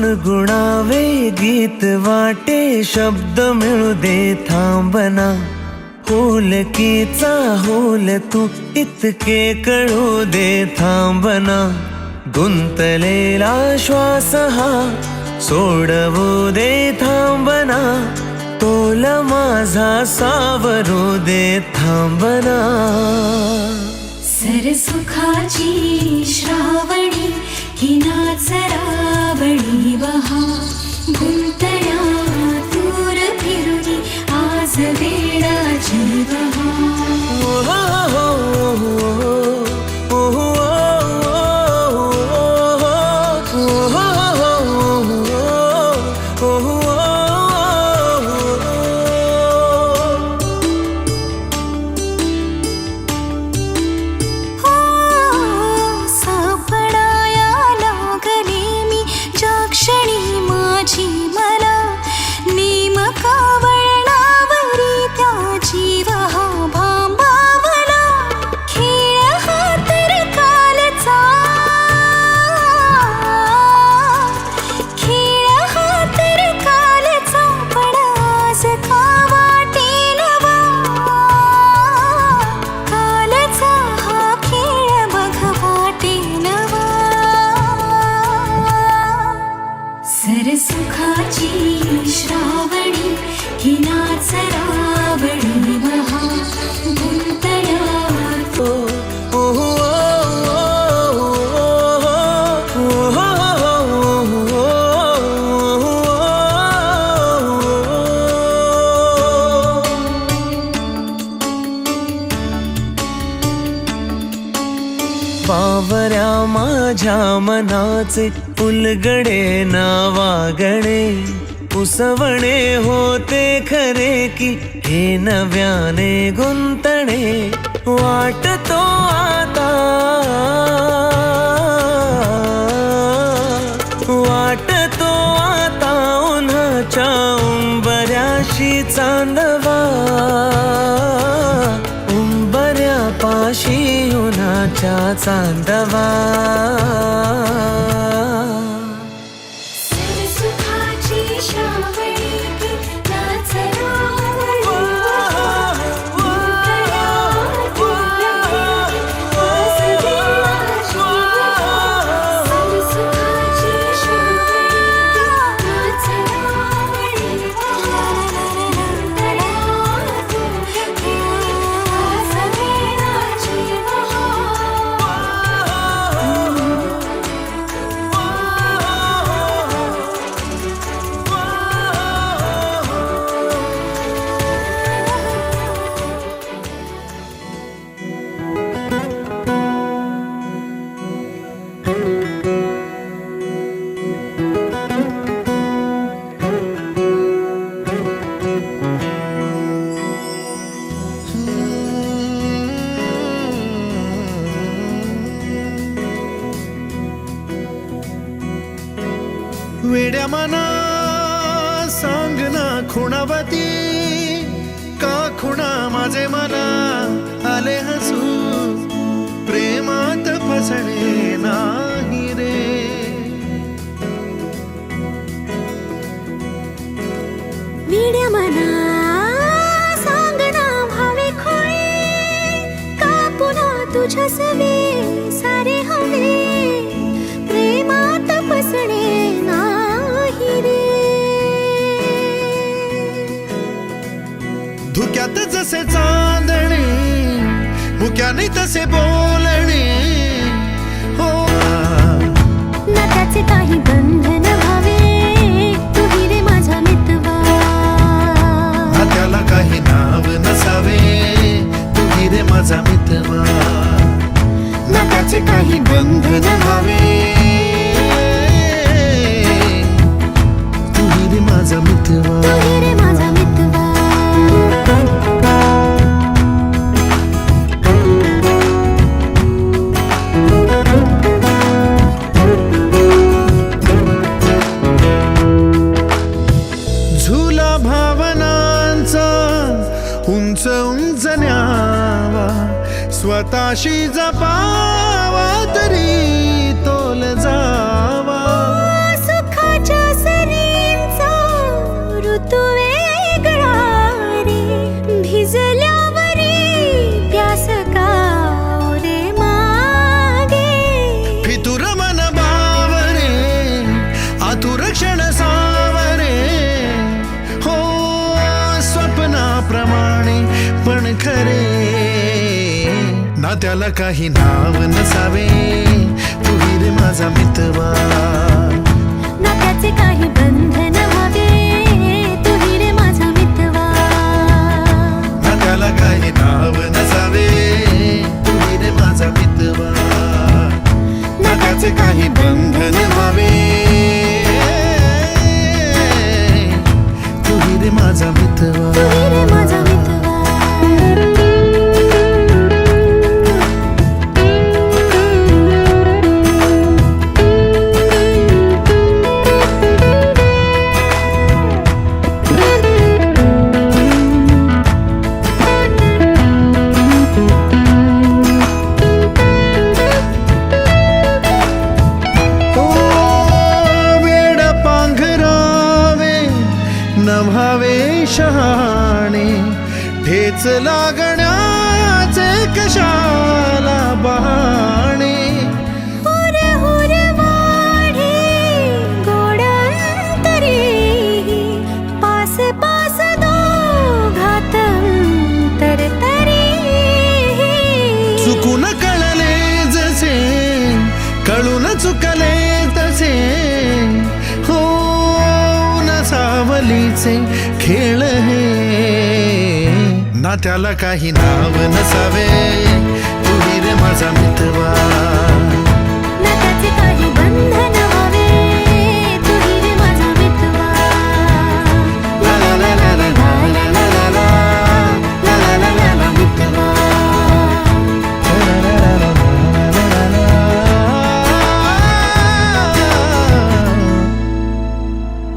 गुणगुणावे गीत वाटे शब्द मिळू दे थांबना होलकीचा होल तू इतके कळू दे थांबना गुंतलेला श्वास हा सोडवू दे थांबना तोल माझा सावरू दे थांबना सरसुखाची श्रावणी ही नाचरावणी वहा गुंतल्या दूर फिरुनी आज वेळाची वहा सरसुखाची श्रावणी ही नाचरावणी वहा गुंतल्या पावऱ्या माझ्या मनाचे उलगडे नावागणे उसवणे होते खरे की हे नव्याने गुंतणे वाटतो आता उन्हाच्या उंबऱ्याशी चांदवा उंबऱ्यापाशी उन्हाच्या चांदवा वेड्या मना सांग ना खुणावती का खुणा माझे मना आले हसू प्रेमात फसणे नाही रे वेड्या मना सांग ना भावे खोळे का पुन्हा तुझ्या सवे सारे हवे प्रेमात फसणे धुक्यात जसे चांदणे मुक्याने तसे बोलणे हो ना त्याचे काही बंधन व्हावे तू रे माझा मितवा त्याला काही नाव नसावे तू रे माझा मितवा ना त्याचे काही बंधन व्हावे तू रे माझा मितवा रे माझा मितवा उंच उंच न्यावा स्वतःशी जपावा तरी तोल जावा सुखाच्या त्याला काही नाव नसावे, तू रे माझा मितवा. नात्याचे काही बंधन व्हावे, तू रे माझा मितवा. ना त्याला काही नाव नसावे, तू रे माझा मितवा. नात्याचे काही बंधन व्हावे, तू रे माझा मितवा. तू रे माझा मितवा. नभावे शहाणे, ठेच लागण्याचे कशाला बहाणे. हुर हुर वाढे गोड अंतरी, पास पास दोघात तरतरी. चुकून कळले जसे, कळून चुकले तसे, हो सावलीचे खेळ हे. ना त्याला काही नाव नसावे, तू रे माझा मितवा. नात्याचे काही बंधन व्हावे, तू रे माझा मितवा. ला ला ला ला ला ला ला ला ला ला ला ला ला ला मितवा.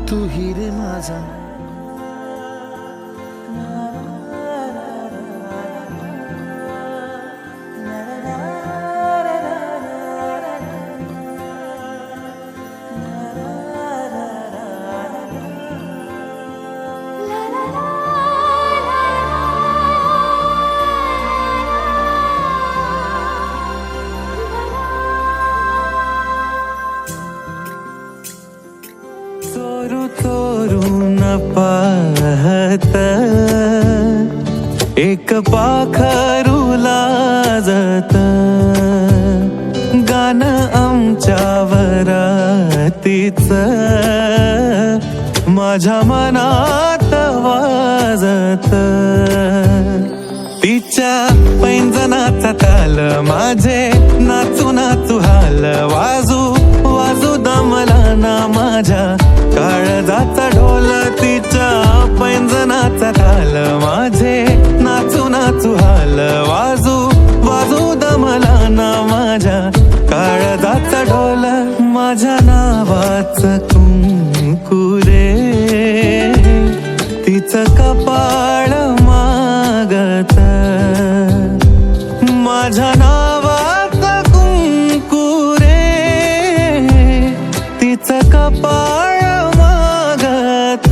तू रे माझा. चोरू चोरून पाहत एक पाखरू लाजत, गाणं आमच्या वरातीच माझ्या मनात वाजत. तिच्या पैंजनाचा ताल माझे नाचू नाचू हाल, वाजू वाजू दमला ना माझ्या काळजाचा ढोल. तिच्या पैंजनाचा ताल माझे नाचू नाचू हाल, वाजू वाजू दमला ना माझ्या काळजाचा ढोल. माझ्या नावाचं कुंकू रे, तिचं कपाळ मागत. माझ्या नावाचं कुंकू रे, तिचं कपाळ मागत.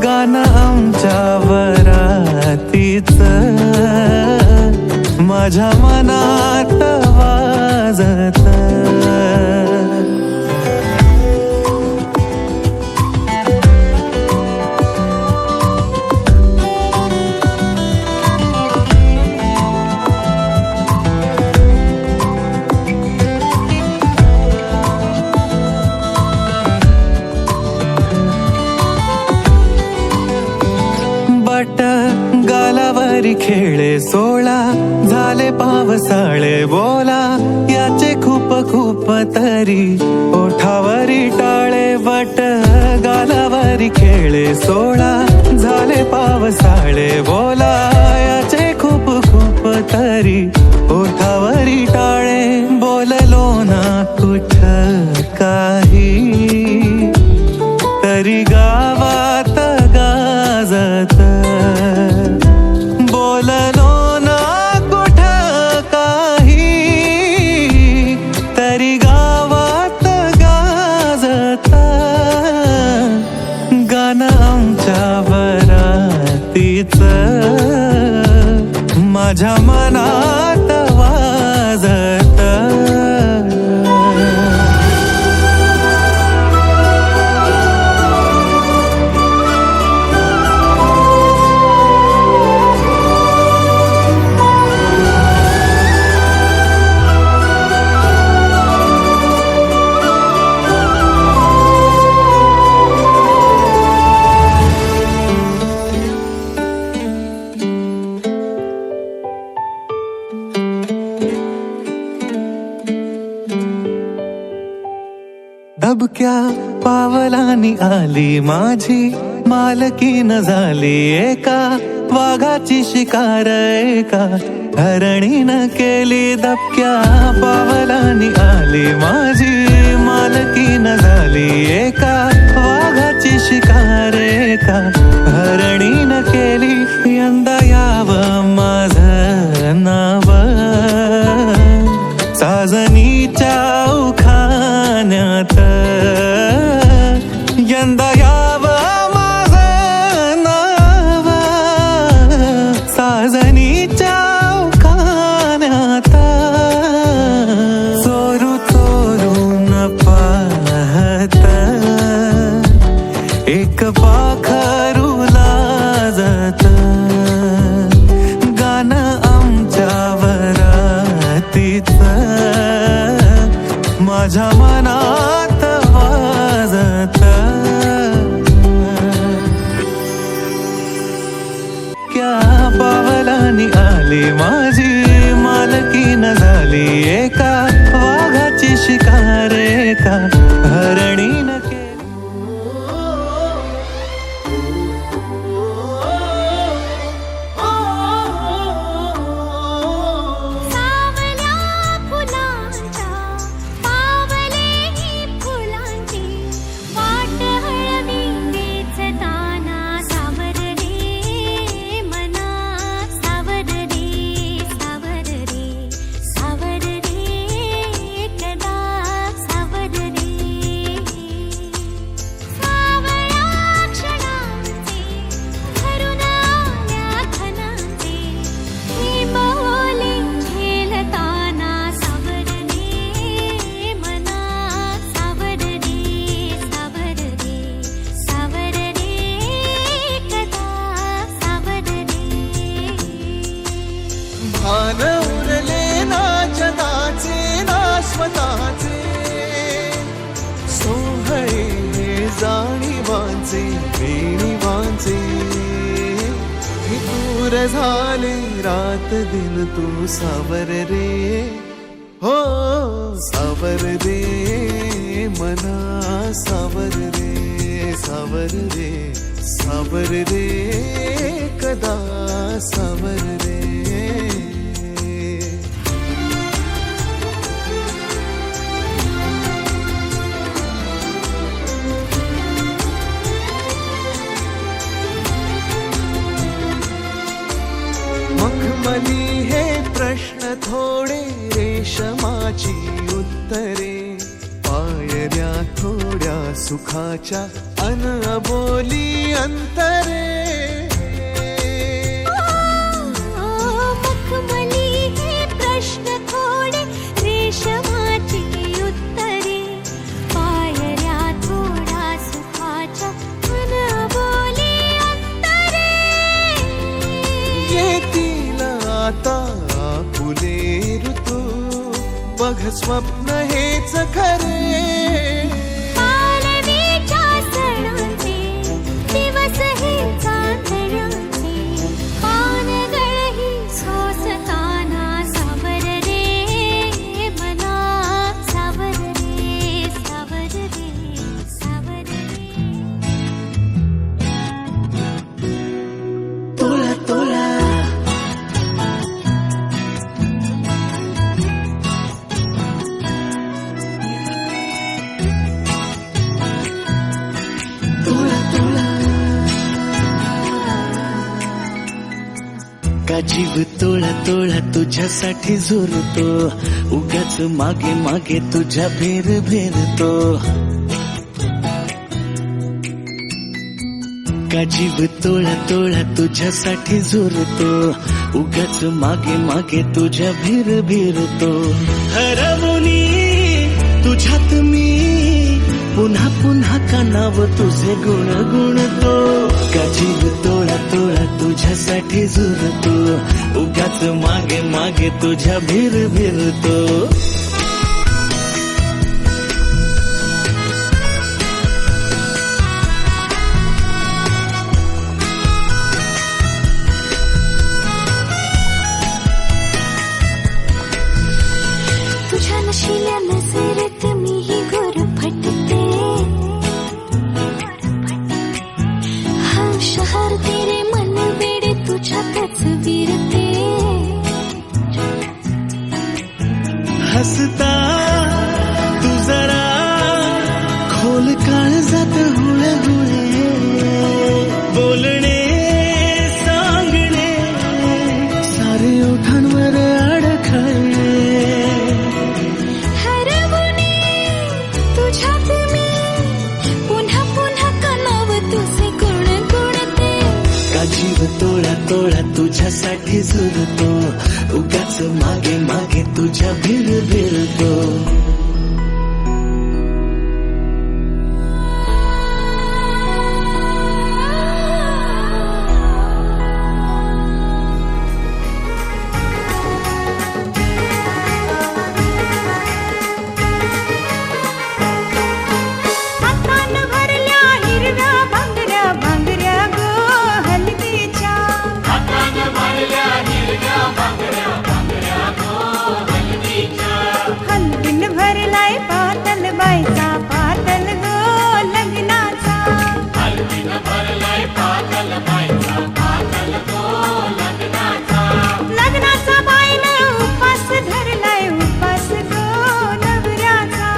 गाणं आमच्या वरातीच माझ्या मनात वाजत. बट गालावरी खेळे सोळा, झाले पावसाळे बोला, याचे खूप खूप तरी ओठावरी टाळे. बट गालावरी खेळे सोळा, झाले पावसाळे बोला, याचे खूप खूप तरी ओठावरी टाळे. बोललो ना कुठ काही, तरी गावात गाजत. बोललो ना कुठ काही, तरी गावात गाजत. गाणं आमच्या वरातीच माझ्या मनात वाजत. पावलानी आली माझी मालकीन झाली एका वाघाची शिकार एका हरणीनं केली दबक्या पावलानी आली माझी मालकीन झाली एका वाघाची शिकार एका हरणीनं केली यंदा यावं माझं नाव साजनीच्या उखाण्यात यंदा यावं माझं नाव साजनीच्या उखाण्यात चोरू चोरून पाहत एक पाखरू लाजत गाणं आमच्या वरातीचं माझ्या मनात वाजत क्या पावलानी आली माझी मालकीन झाली एका वाघाची शिकार एका हरणीनं केली सावल्या फुलांच्या पावलेही फुलांची वाट हळवी वेचताना सावर रे मना सावर रे सावर रे सावर रे कदा सावर रे सावळ्या क्षणांचे भरून आल्या खणांचे ही बोले झेलताना सावर रे मना सावर रे सावर रे सावर रे कदा सावर रे भान उरले ना जगाचे ना स्वतःचे सोहळे जाणीवांचे बेणीवांचे हे दूर झाले रात दिन तू सावर रे हो सावर रे मना सावर रे सावर रे सावर रे कदा सावर रे मखमली हे प्रश्न थोडे रेशमाची उत्तरे पायऱ्या थोड्या सुखाच्या अनबोली अंतरे मखमली हे प्रश्न थोडे रेशमाची उत्तरे पायऱ्या थोडा सुखाच्या अनबोली अंतरे येतील आता फुले ऋतू बघ स्वप्न हेच खरे पालवीच्या सणांचे दिवस हे चांदण्याचे पानगळही सोसताना सावर रे मना सावर रे सावर रे सावर रे तोला तोला का जीव तोळा तोळा तुझ्यासाठी झुरतो उगाच मागे मागे तुझ्या भेर भेरतो का जीव तोळा तोळा तुझ्यासाठी झुरतो उगाच मागे मागे तुझ्या भेर भेरतो हरवली तुझ्यात मी पुन्हा पुन्हा कानाव तुझे गुण गुणतो का जीव तोळा तोळा तुझ्यासाठी झुरतो उगाच मागे मागे तुझ्या भीर भिरतो तुझ्या नशिल्या नजरेत मीही गुरफटते तुझे गुणगुणते का जीव तोळा तोळा तुझ्यासाठी झुरतो उगाच मागे मागे तुझ्या भिरभिरतो हातान भरल्या हिरव्या भांगऱ्या भांगऱ्या गो हलदीच्या हलदीन भरलाय पातल बायचा पातल गो लग्नाचा लग्नाचा बाईनं उपास धरलाय उपास गो नवऱ्याचा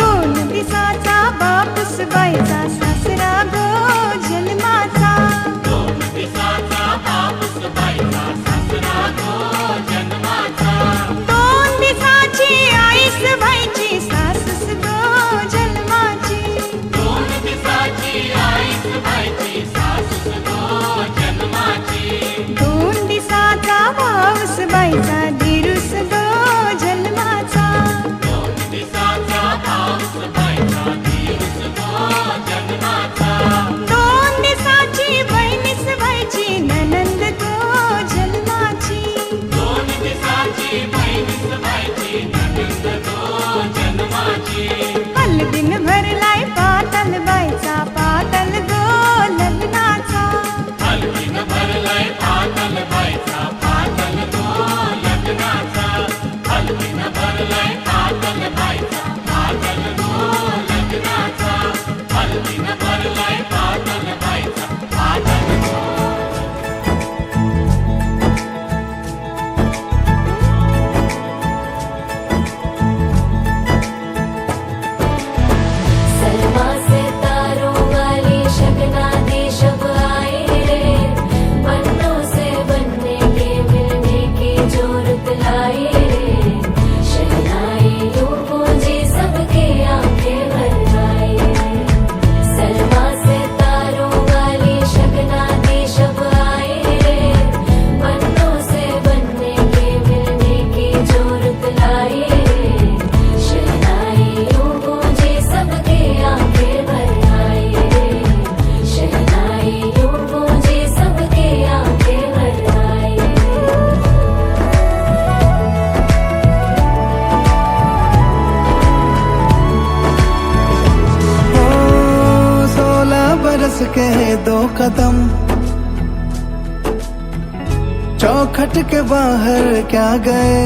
दोन दिसाचा बापूस बाईचा सासरा गो जन्माचा दोन दिसाची आईस बाईची सासूस गो जन्माची दोन दिसाचा भाऊस बाईचा दिरूस गो जन्माचा दोन दिसाची बहिणीस बाईची ननंद गो जन्माची हलदीन भरलाय पातल बाईचा पातल गो लग्नाचा सलमा से तारों वाली शगना दी शब आई रे बन्नों से बनने के मिलने की जोरत लाई रे शहनाई यूं गूंजी सबके आंखें भर आई रे सलमा से तारों वाली शगना दी शब आई रे बन्नों से बनने के मिलने की जोरत लाई रे शहनाई यूं गूंजी सबके आंखें भर आई रे शहनाई यूं गूंजी सबके आंखें भर आई ओ 16 बरस के 2 कदम चौखट के बाहर क्या गए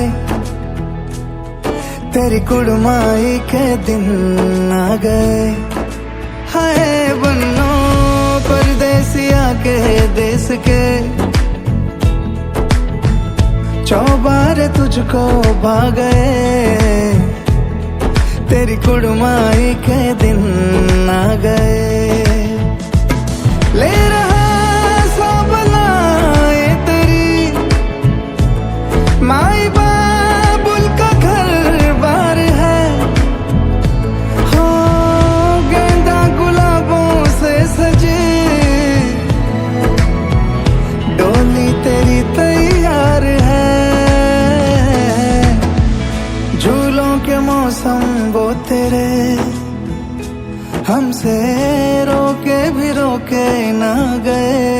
तेरी कुड़माई के दिन आ गए हाय बन्नो परदेसिया के देश के चौबारे तुझको भा गए तेरी कुड़माई के दिन आ गए ले रहा सब लाए तेरी माई बाबुल का घर बार है हो गेंदा गुलाबों से सजे डोली तेरी तैयार है झूलों के मौसम वो तेरे हमसे रोके भी रोके ना गए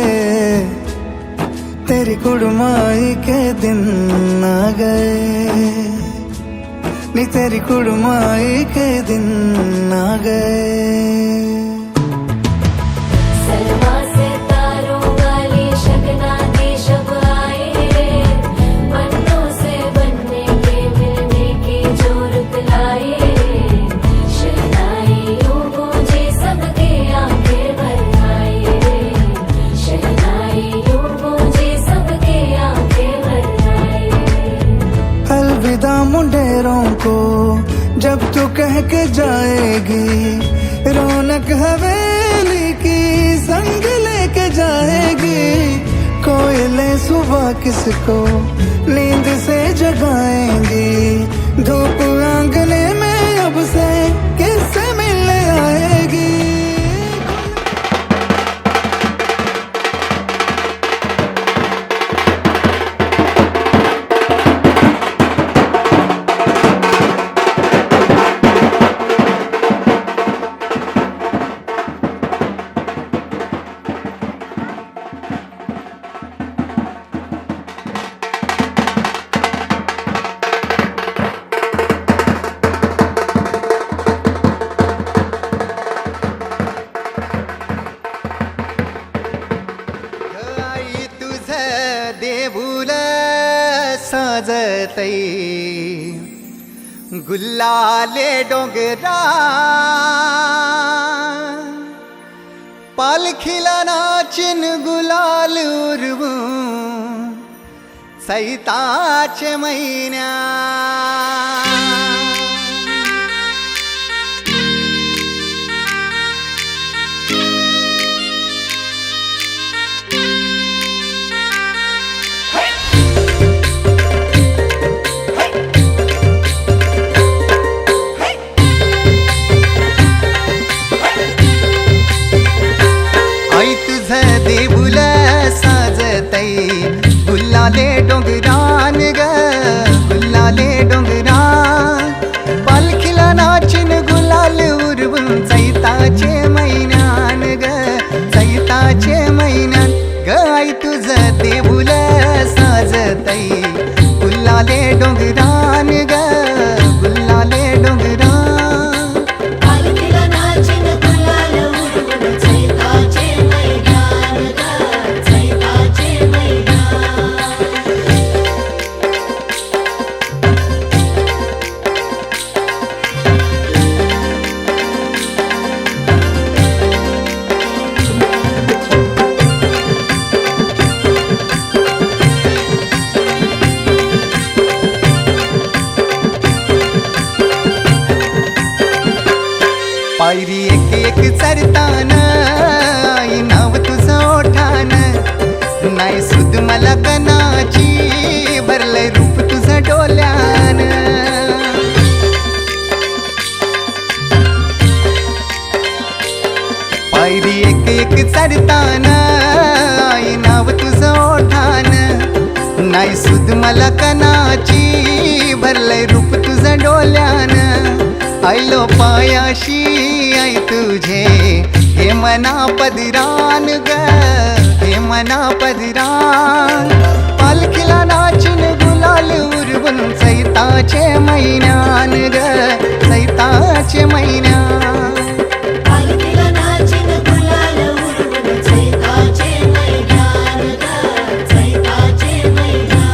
तेरी कुड़माई के दिन आ गए नी तेरी कुड़माई के दिन आ गए सलमा से तारों वाली शगना दी शब आई रे बन्नों से बनने के मिलने की जोरत लाई रे शहनाई यूं गूंजी सबके आंखें भर आई रे शहनाई यूं गूंजी सबके आंखें भर आई अलविदा मुंडेरों को जब तू कह के जाएगी रौनक हवेली की संग लेके जाएगी कोयले सुबह किसको नींद से जगाएंगी धूप आंगने साजतई गुल्लाले डोंगरा पालखीला नाचिन गुलाल उरवू सैताचे महिन्या आई तुझं देऊळ साजतई गुल्लाले डोंगरान ग गुल्लाले डोंगरान पालखीला नाचिन गुलाल उरवून चैताचे महिन्यान ग चैताचे महिन्यान ग आई तुझं देऊळ साजतई गुल्लाले डोंगरान ग गुल्लाले डोंगरान पालखीला नाचिन गुलाल उडवून चैताचे मैदान ग चैताचे मैदान पायरी एक एक चरताना आई नाव तुझं ओठान नाही सुद मला कनाची भरलंय रूप तुझं डोल्यान पायरी एक एक चरताना आई नाव तुझं ओठान नाही सुद मला कनाची भरलंय रूप तुझं डोल्यान आयलो पायाशी आई तुझे हे मना पदरान ग हे मना पदरान पालखीला नाचिन गुलाल उरवून चैताचे महिन्यान ग चैताचे महिन्यान पालखीला नाचिन गुलाल उडवून चैताचे मैदान ग चैताचे मैदान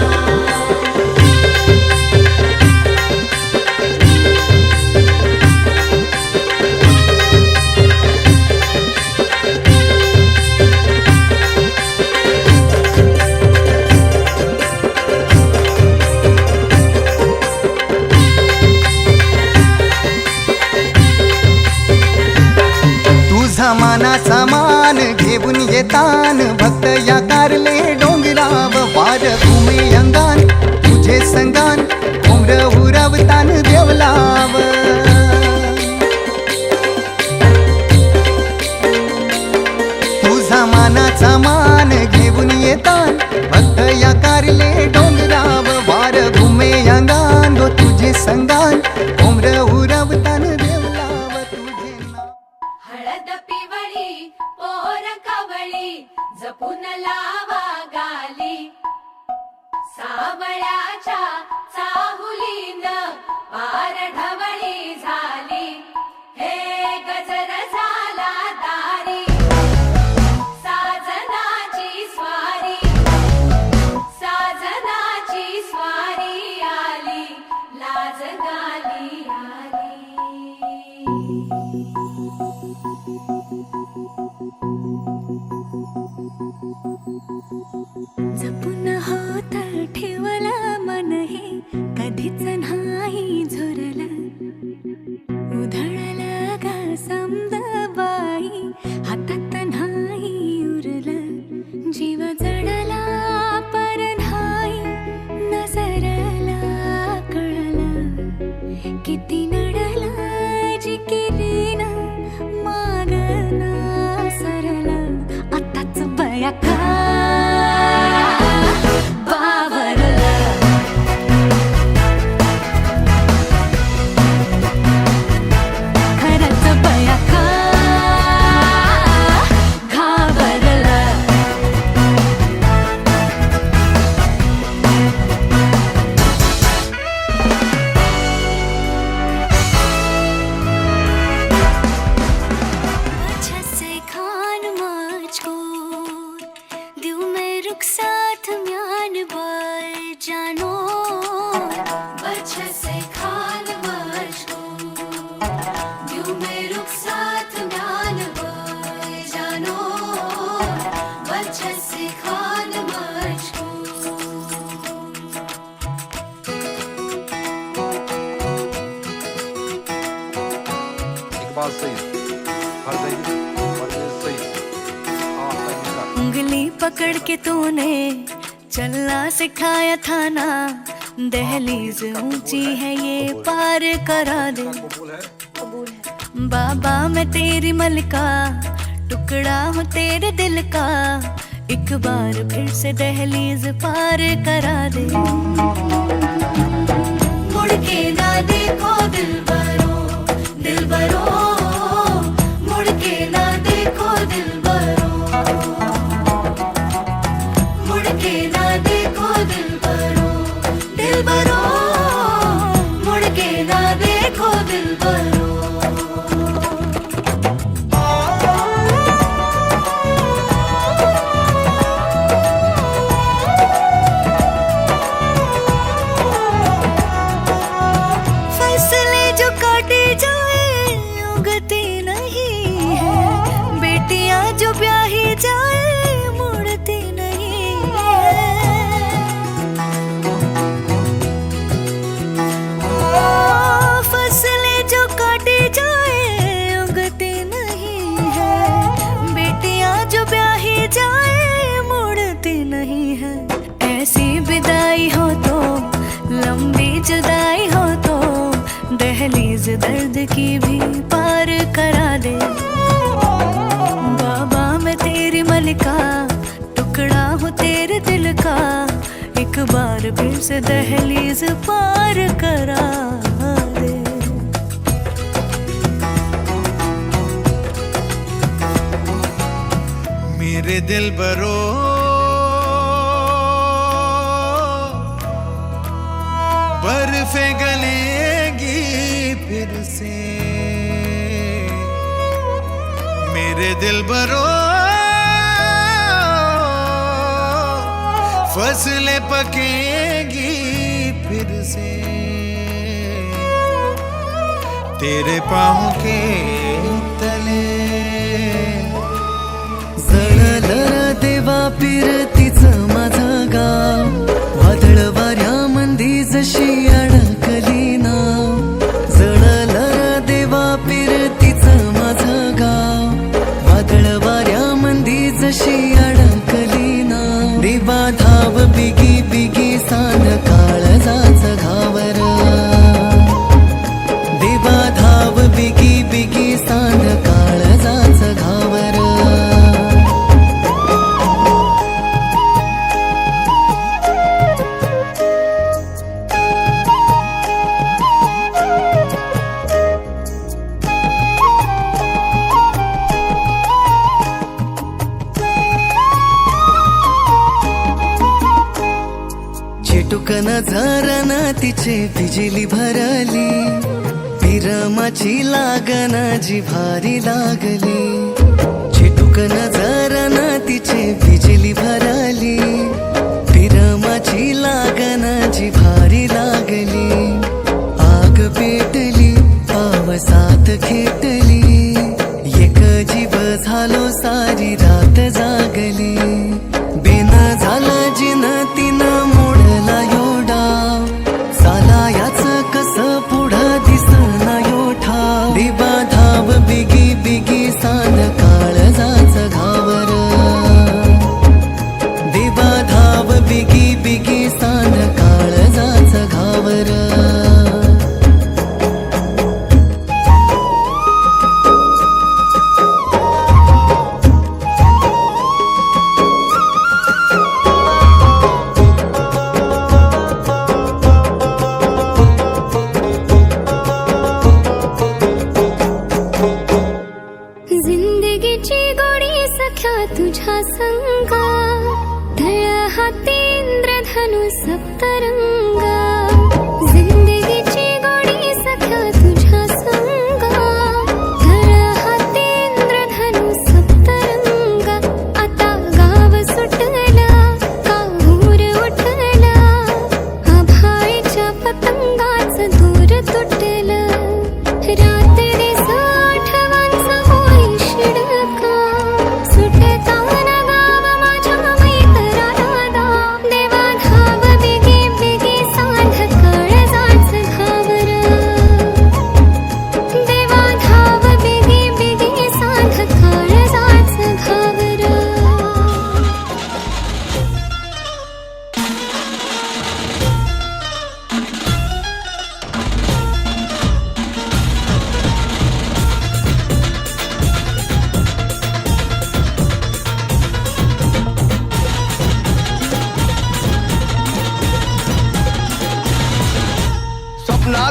तुझा मानाचा मान घेऊन येतान भक्त या कारले डोंगराव वार घुमे अंगान तुझे संगान उमर उरवतान देवलाव तुझा मानाचा मान घेऊन येतान भक्त या कारले डोंगराव वार घुमे अंगान गो तुझे संगान उमर उरवतान देवलाव तुझे नाव हळद पिवळी पोर कवळी जपून लावा गाली सावळ्याच्या चाहुलीन पार ढवळी झाली हे गजर झाला दारी साजनाची स्वारी साजनाची स्वारी आली लाज गाली आली जपून होत ठेवलं मन हे कधीच नाही झुरलं उधळलं ग समद बाई हातात नाही उरलं जीव जडला पर नाही नजरला कळलं किती नडलं जिकिरीन मागना सरलं आताच बया का बात सही हर बात सही उंगली पकड़ के तूने चलना सिखाया था ना, दहलीज ऊंची है ये पार करा दे। बाबा मैं तेरी मलका, टुकड़ा हूँ तेरे दिल का, एक बार फिर से दहलीज पार करा दे। मुड़ के ना देखो दिलबरो, दिलबरो, मुड़ के ना देखो दिलबरो, मुड़ के ना देखो दिलबरो, दिलबरो, मुड़ के ना देखो दिलबरो। फैसले जो काटे जाए उगती नहीं है, बेटियां जो ब्याही जाए मुड़ती नहीं है। फसले जो काटे जाए उगती नहीं है, बेटियां जो ब्याही जाए मुड़ती नहीं है। ऐसी विदाई हो तो, लंबी जुदाई हो तो, दहलीज दर्द की भी पार करा दे। बाबा मैं तेरी मलिका, टुकड़ा हूँ तेरे दिल का, एक बार फिर से दहलीज पार करा दे। मेरे दिल बरो बर्फे गलेगी फिर से, मेरे दिल बरो फसलें पकेगी फिर से, तेरे पाँव के तले। जळलं देवा पिरतीच माझं गाव, वादळ वाऱ्यामंदी जशी अडकली नाव। जळलं देवा पिरतीच माझं गाव, वादळ वाऱ्यामंदी जशी अडकली नाव। देवा धाव बिगी बिगी सांग काळजाच घावर, देवा धाव बिगी बिगी सांग काळजाच घावर। चिटुकन झरन तिचे बिजली भरली, विरमाची लागन जिव्हारी लागली। चिटुकन झरन तिचे बिजली भरली, विरमाची लागन जिव्हारी लागली। आग पेटली पावसात खेटली, एक जीव झालो सारी रात जागली। बेन झाला जिन तिन मोडला योडा, साला याच कस पुढं दिसना योठा। देवा धाव बिगी बिगी सान काळजाच घावर, देवा धाव बिगी बिगी सान काळजाच घावर। जिंदगीची गोडी सख्या तुझ्या संगा, तळ हाती इंद्रधनु सप्तरंगा। जिंदगीची गोडी सख्या तुझ्या संगा, तळ हाती इंद्रधनु सप्तरंगा। आता गाव सुटला काहूर उठला, आभाळीच्या पतंगाच दूर तुटलं। रात्री आठवांचा होई शिडका, सुटताना गाव माझ्या मैत्राला दा। देवा धाव बिगी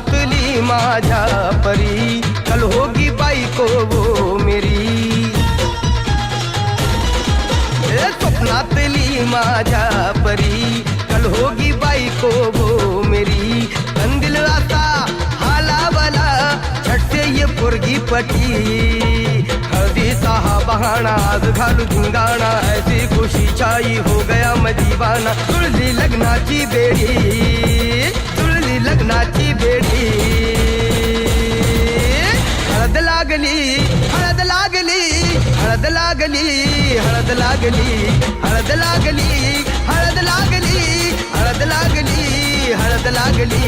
स्वप्नातली माझ्या परी कल होगी बायको वो मेरी स्वप्नातली माझ्या परी कल होगी बायको वो मेरी कंदिल आता हालावला छटते ये पुरगी पटी हल्दी साहा बहाना आज घालू धिंगाणा ऐसी खुशी छाई हो गया मैं दीवाना तुळली लग्नाची बेडी तुळली लग्नाची बेडी हळद लागली हळद लागली हळद लागली हळद लागली हळद लागली हळद लागली हळद लागली हळद लागली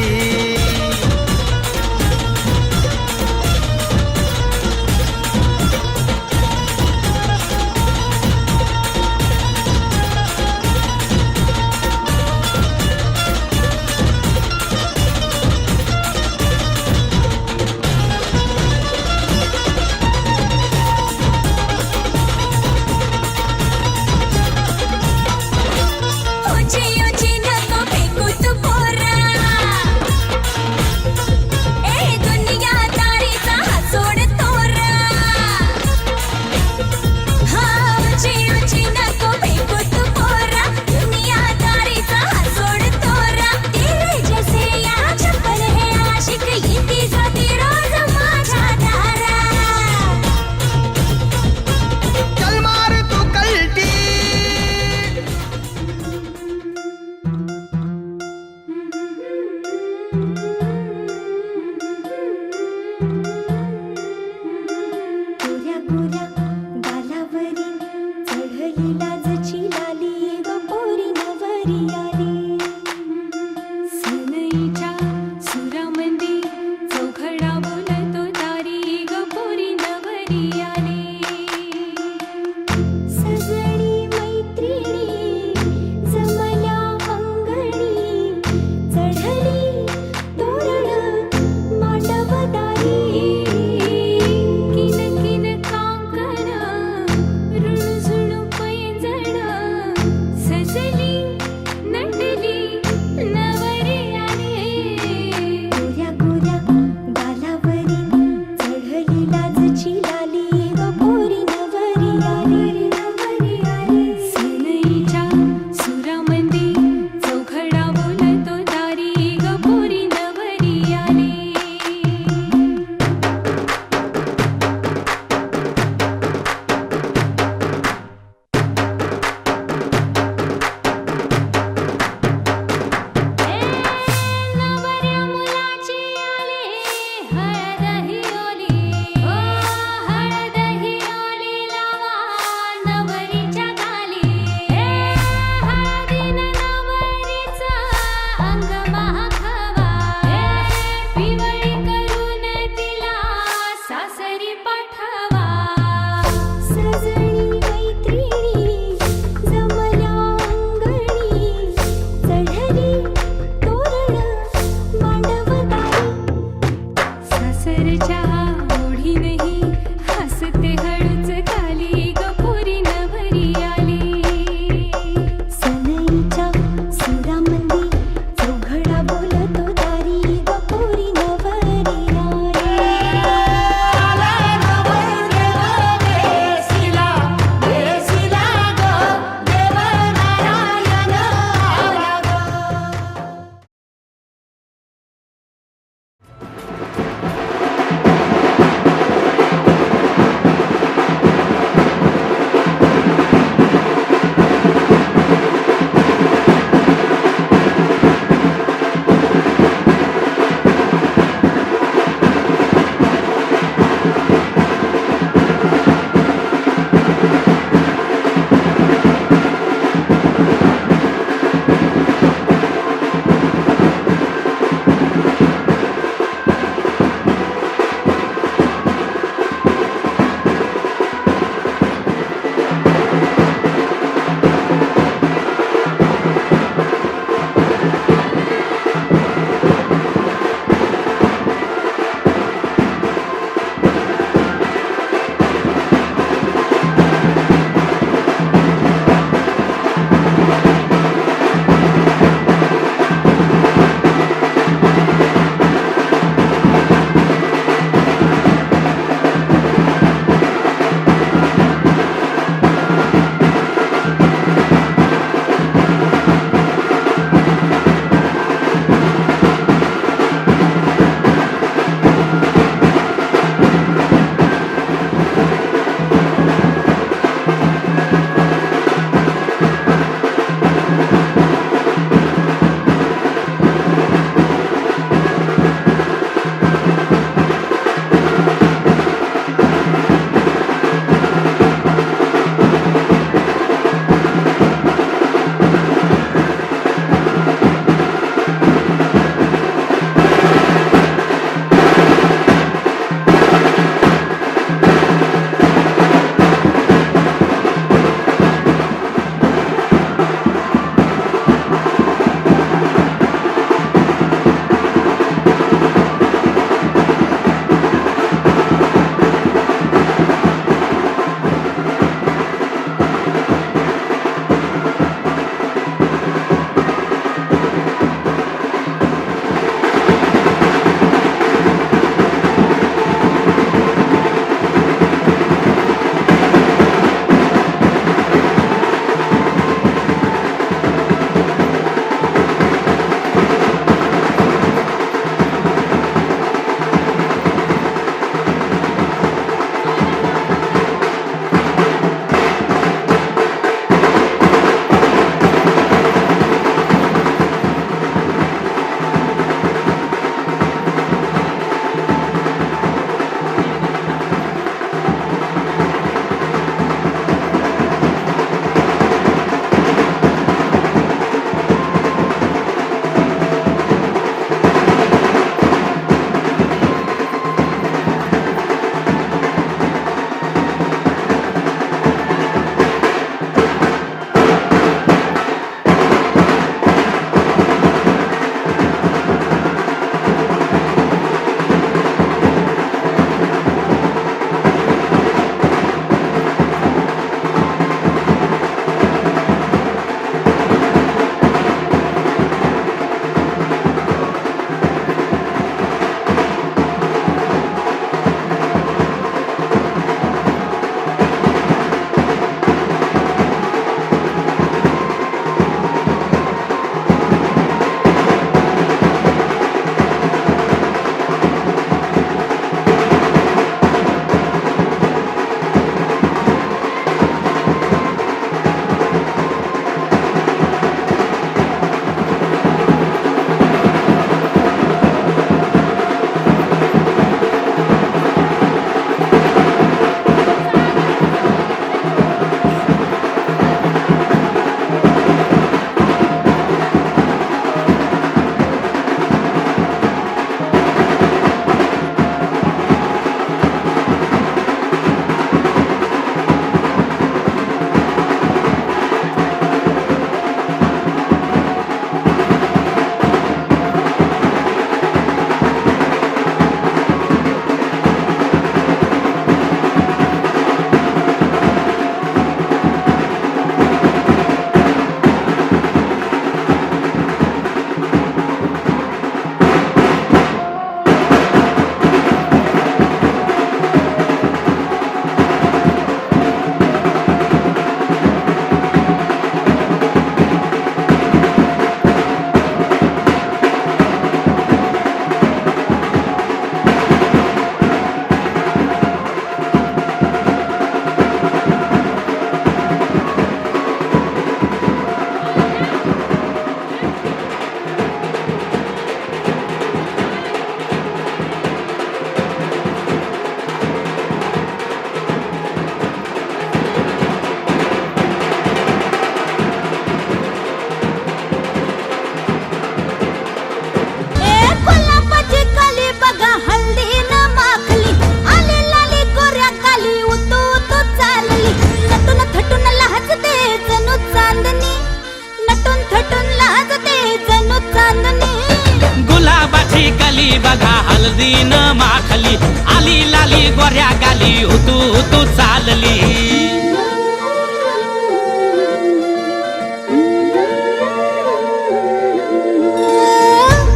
लाली गोऱ्या गाली उतू उतू चालली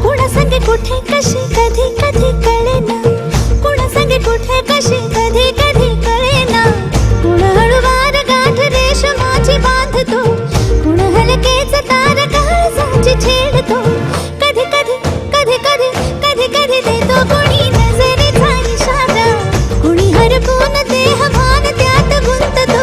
कुणा संगे कुठे कशी कधी कधी कळेना कुणा संगे कुठे कशी कधी कधी कळेना कुण हळूवार गाठ रेशमाची बांधतो कुण हलकेच तार काळजाची छेडतो कधी कधी कधी कधी कधी कधी देतो कुणी नजरेचा इशारा कुणी हरपून देह भान त्यात गुंततो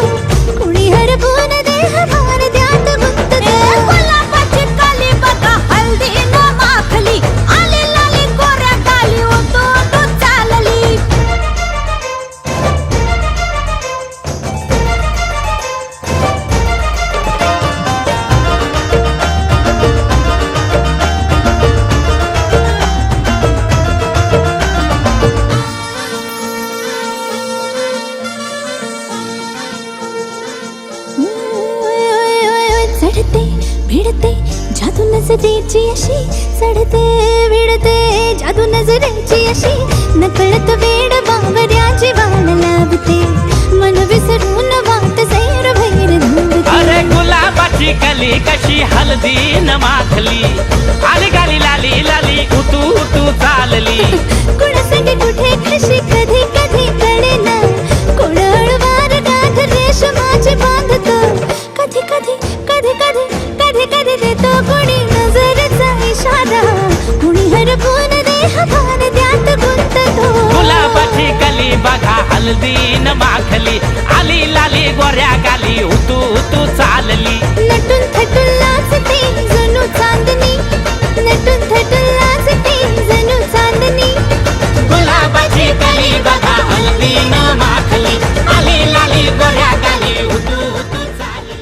कुणी हरपून देह भान त्यात गुंततो गुलाबाची काली बघा हल्दी न माखली आली लाली गोऱ्या गाली उतू उतू चालली चढते भिडते जादू नजरेची अशी चढते भिडते जादू नजरेची अशी नकळत वेड बावऱ्याची वाण लावते मन विसरून वाट सैर भैर धुंदते अरे गुलाबाची कली कशी हल्दी न माखली आली गाली लाली लाली उतू उतू चालली कुणा संगे कुठे कशी कधी कधी कळेना कुण हळूवार गाठ रेशमाची बांधतो कधी कधी कधी कधी कधी कधी देतो कुणी नजरेचा इशारा कुणी हरपून देह भान त्यात गुंततो गुलाबाची कली बघा हल्दी न माखली आली लाली गोऱ्या गाली उतू उतू चालली नटून थटून लाजते जणू चांदणी नटून थटून लाजते जणू चांदणी गुलाबाची कली बघा हल्दी न माखली आली लाली गोऱ्या गाली उतू उतू चालली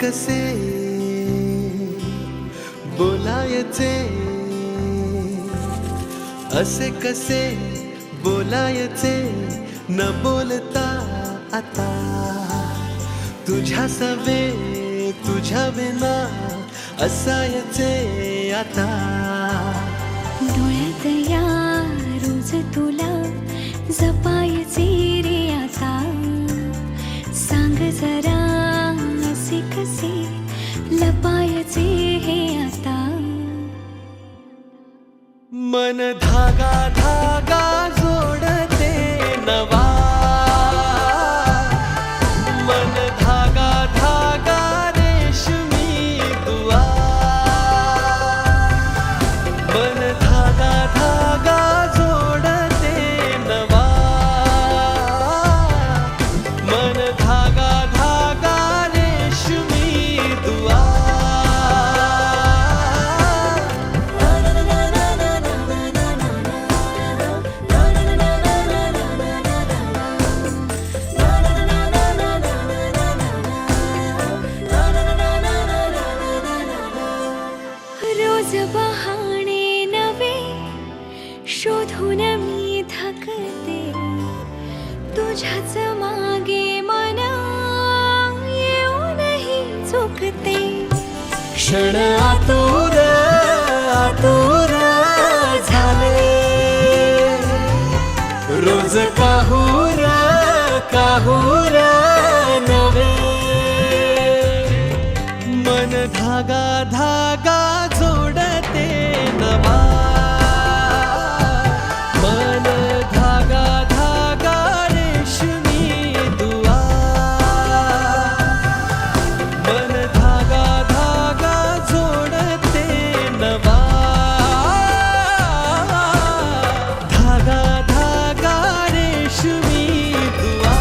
कसे बोलायचे, असे कसे बोलायचे न बोलता आता, तुझ्या सवे तुझ्या विना असायचे आता. डोळ्यात या रोज तुला जपायचे रे आता, सांग जरा असे कसे लपायचे हे आता. मन धागा धागा जोडते नवा, मन धागा धागा रेशमी दुआ, मन धागा धागा जोडते नवा, मन धागा धागा रेशमी दुआ. रोज बहाणे नवे शोधून मी थकते, तुझ्याच मागे मन येऊनही चुकते. क्षण आतुर आतुर झाले, रोज काहूर काहूर नवे, मन धागा धागा जोडते नवा, मन धागा धागा रेशमी दुआ, मन धागा धागा जोडते नवा, धागा धागा रेशमी दुआ.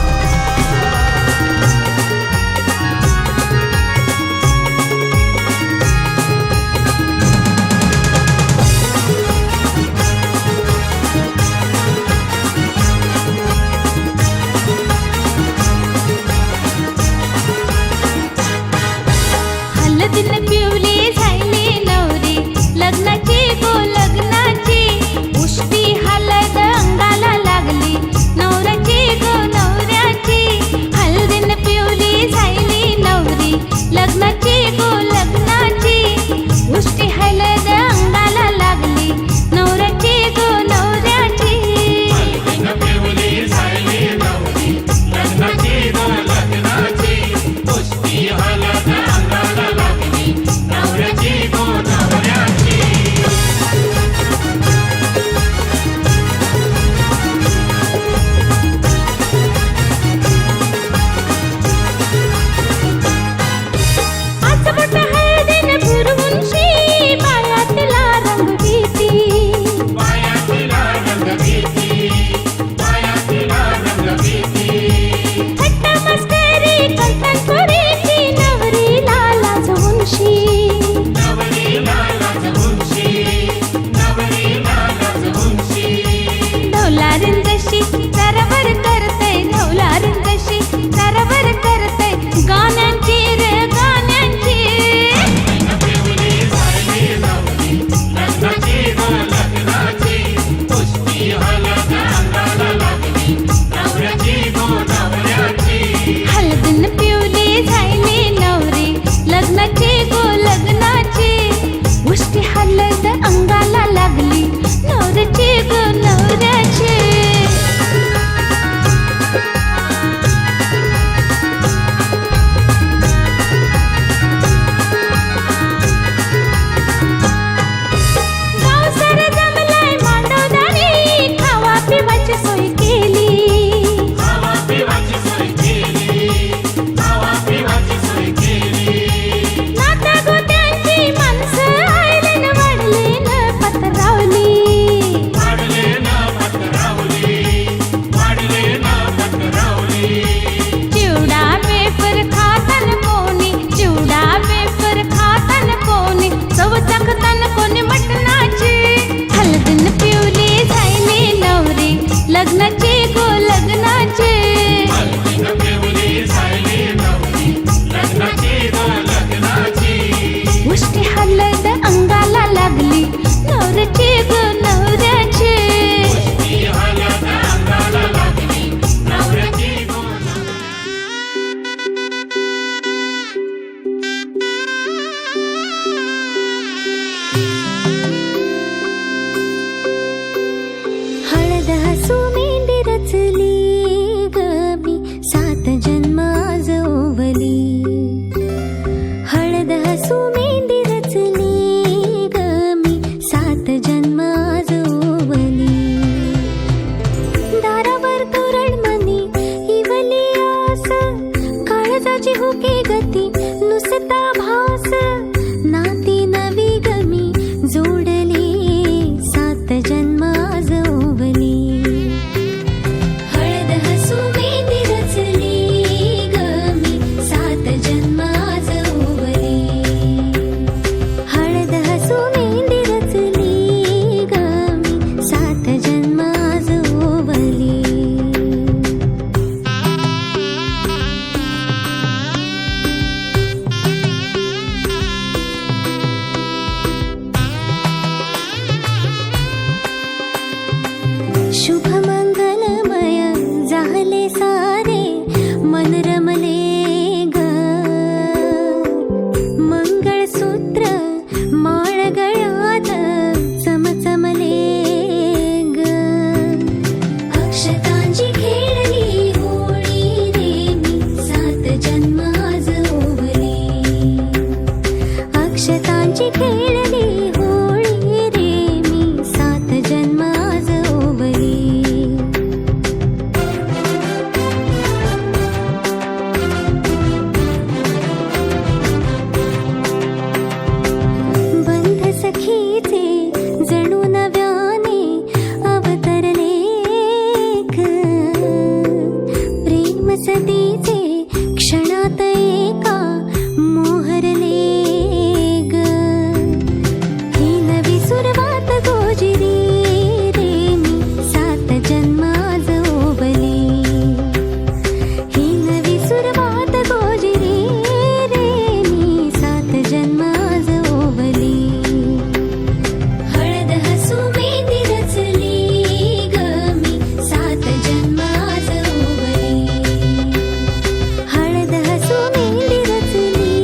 सतीचे क्षणात एका मोहरले ग. ही नवी सुरुवात गोजिरी रे मी 7 जन्म आज ओवली. ही नवी सुरुवात गोजिरी रे मी 7 जन्म आज ओवली. हळद हसू मेहंदी रचली ग मी 7 जन्म आज ओवली. हळद हसू मेहंदी रचली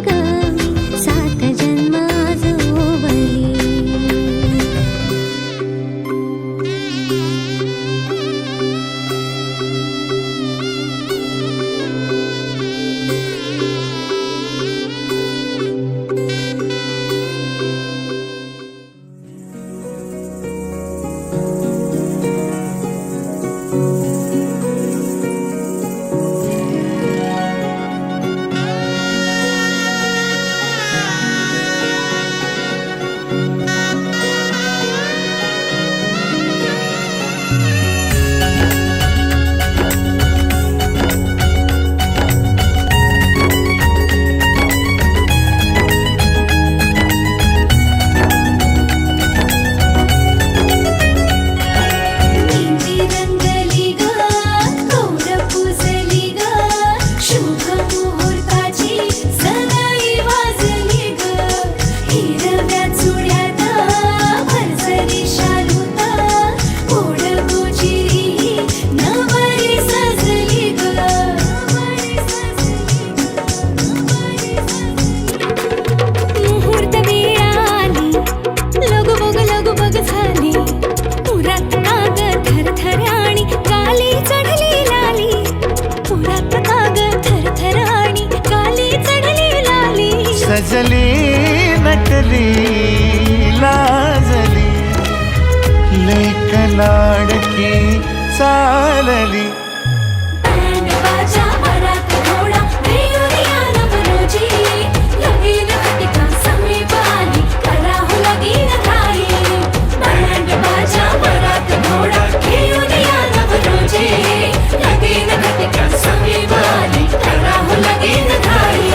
ग मी 7 जन्म आज ओवली. मेहंदी रंगली ग कौर पुजली ग शुभ मुहूर्ताची सनई वाजली ग. हिरव्या चुड्यात भरसरी शालूत ओढ गोजिरी नवरी सजली ग. मुहूर्त वेळ आली लगबग झाली. पुरात काग थरथर आणि काली चढली लाली. पुरात काग थरथर आणि काली चढली लाली. सजली नटली लाजली लेक लाडकी चालली. बँड बाजा वरात घोडा रेवरिया नवरोजी. लगीन घटिका समीप आली करा हो लगीन घाई. बँड बाजा वरात घोडा रेवरिया नवरोजी. लगीन घटिका समीप आली करा हो लगीन घाई.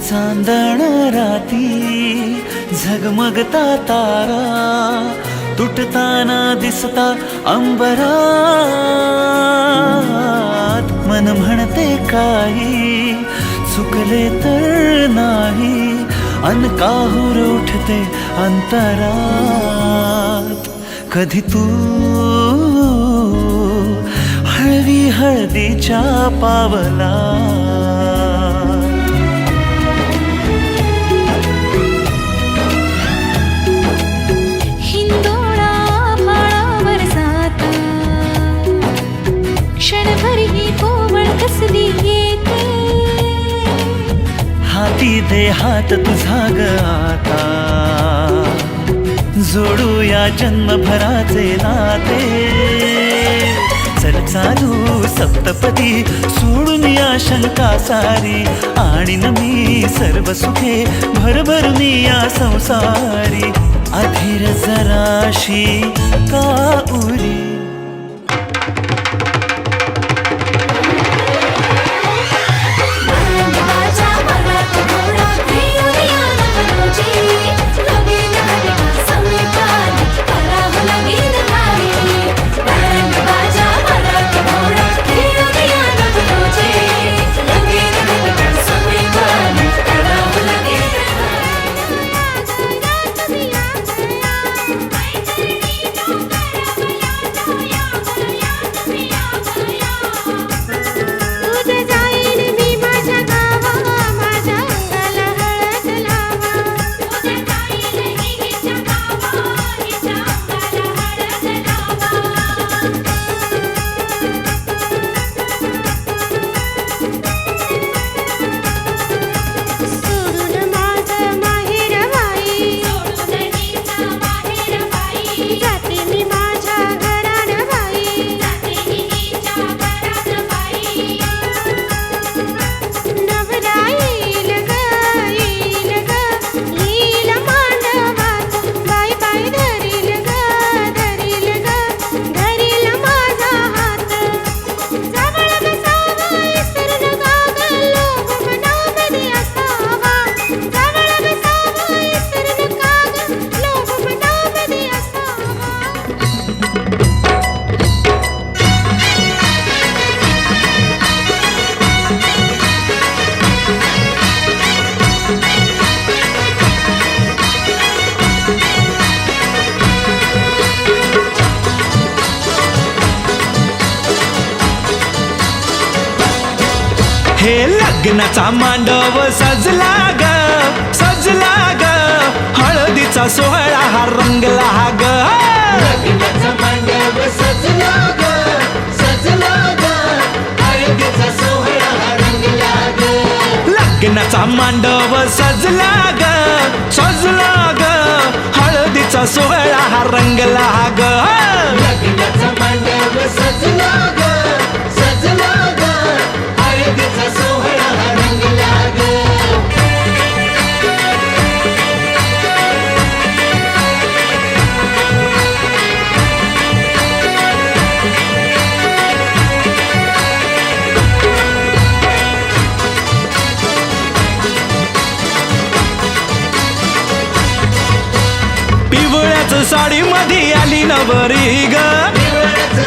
चांदण राती झगमगता तारा तुटताना दिसता अंबरात. मन म्हणते काही चुकले तर नाही अन काहूर उठते अंतरात. कधी तू हळवी हळदीच्या पावला हिंदोळा भाळावर जाता क्षणभर ही कोमळ कसली येते. हाती दे हात तुझा ग आता जोडूया जन्मभराचे नाते. चल चालू सप्तपदी सोडून या शंका सारी आणि मी सर्व सुखे भरभरून या संसारी. अधीर जराशी का उरी बाजा वरात घोडा रेवरिया नवरोजी. लगीन घटिका समीप आली करा हो लगीन घाई. बँड बाजा वरात घोडा रेवरिया नवरोजी. लगीन घटिका समीप आली करा हो लगीन घाई. हे लग्नाचा मांडव सजला ग सजला ग हळदीचा सोहळा हा रंगला ग लग्नाचा मांडव सजला ग सजला ग हळदीचा सोहळा हा रंगला ग लग्नाचा मांडव सजला ग सजला ग हळदीचा सोहळा हा रंगला ग लग्नाचा मांडव सजला ग सजला ग हळदीचा सोहळा हा रंगला ग पिवळ्याच साडी मध्ये आली नवरी ग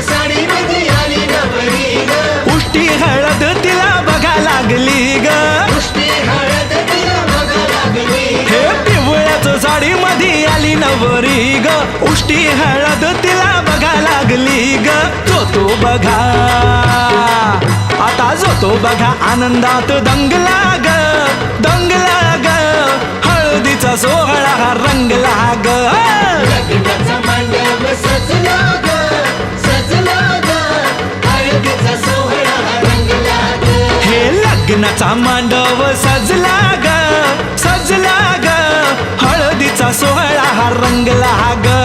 साडी मध्ये आली नवरी ग उष्टी हळद तिला बघा लागली ग पुष्टी हळद तिला बघा लागली हे पिवळ्याच साडी मध्ये आली नवरी ग उष्टी हळद तिला बघा लागली ग जो बघा आता जो बघा आनंदात दंगला ग दंगला ग हळदीचा सोहळा हा रंगला ग लग्नाचा मांडव सजला ग सजला ग हळदीचा सोहळा हा रंगला ग हे लग्नाचा मांडव सजला ग सजला ग हळदीचा सोहळा हा रंगला ग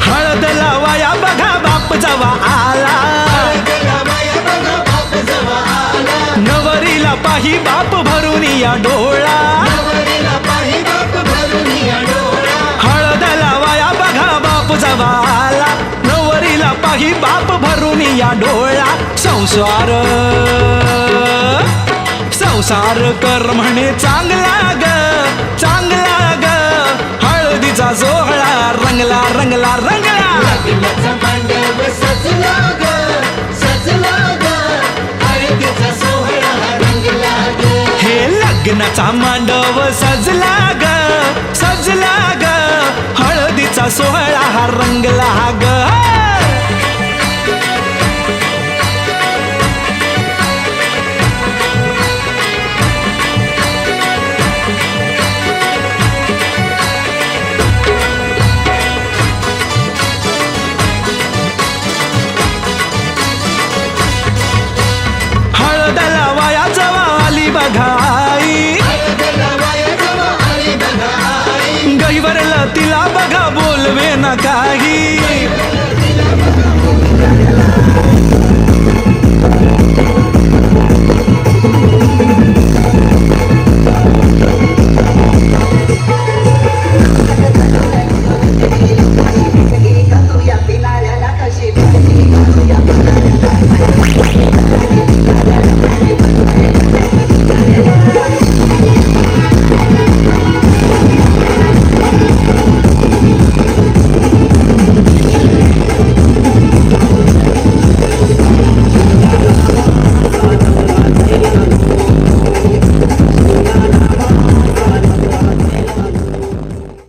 हळद लावाया बघा बाप जवा आला माया बघा बाप जवा आला नवरीला पाही बाप भरून या डोळा नवरीला पाही बाप भरून या डोळा हळद लावाया बघा बाप जवा आला नवरीला पाही बाप भरून या डोळा संसार संसार कर म्हणे चांगला ग चांगला ग हळदीचा सोहळा रंगला रंगला रंगला लग्नाचा मांडव सजला ग सजला ग हळदीचा सोहळा हा रंगला ग हे लग्नाचा मांडव सजला ग सजला ग हळदीचा सोहळा हा रंगला ग हळद लावाया जवा आली बघाई हळदला माया जवा आली बघा आई गहीवरला तिला बघा बोलवे ना काही